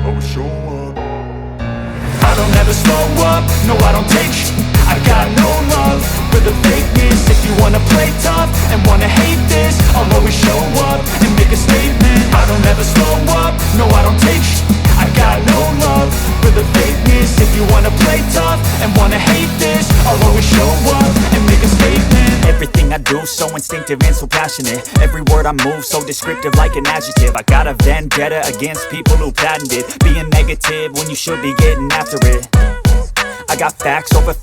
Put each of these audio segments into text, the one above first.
always show up. I don't ever slow up, no I don't take I got no love for the fakeness. If you wanna play tough and wanna hate this, I'll always show up and make a statement. I don't ever slow up, no I don't take I got no love for the fakeness. If you wanna play tough and wanna hate this, I'll always show up and make a statement. Everything I do so instinctive and so passionate. Every word I move so descriptive like an adjective. I got a vendetta against people who patented being negative when you should be getting after it. I got facts over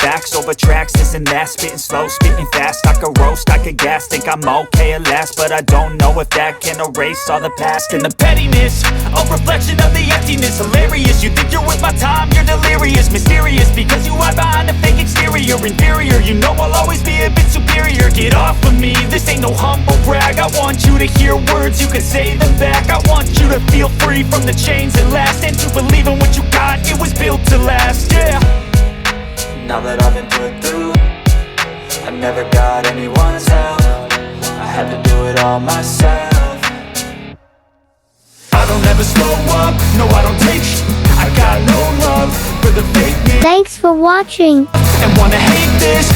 tracks, this and that. Spitting slow, spitting fast, I could roast, I could gas. Think I'm okay at last, but I don't know if that can erase all the past. And the pettiness, a reflection of the emptiness. Hilarious, you think you're worth my time, you're delirious. Mysterious, because you hide behind a fake exterior. Inferior, you know I'll always be a bit superior. Get off of me, this ain't no humble brag. I want you to hear words, you can say them back. I want you to feel free from the chains that last, and to believe in what you got, it was built to last, yeah. Now that I've been put through, I never got anyone's help. I had to do it all myself. I don't ever slow up, no I don't take I got no love for the fakeness. Thanks for watching. And wanna hate this,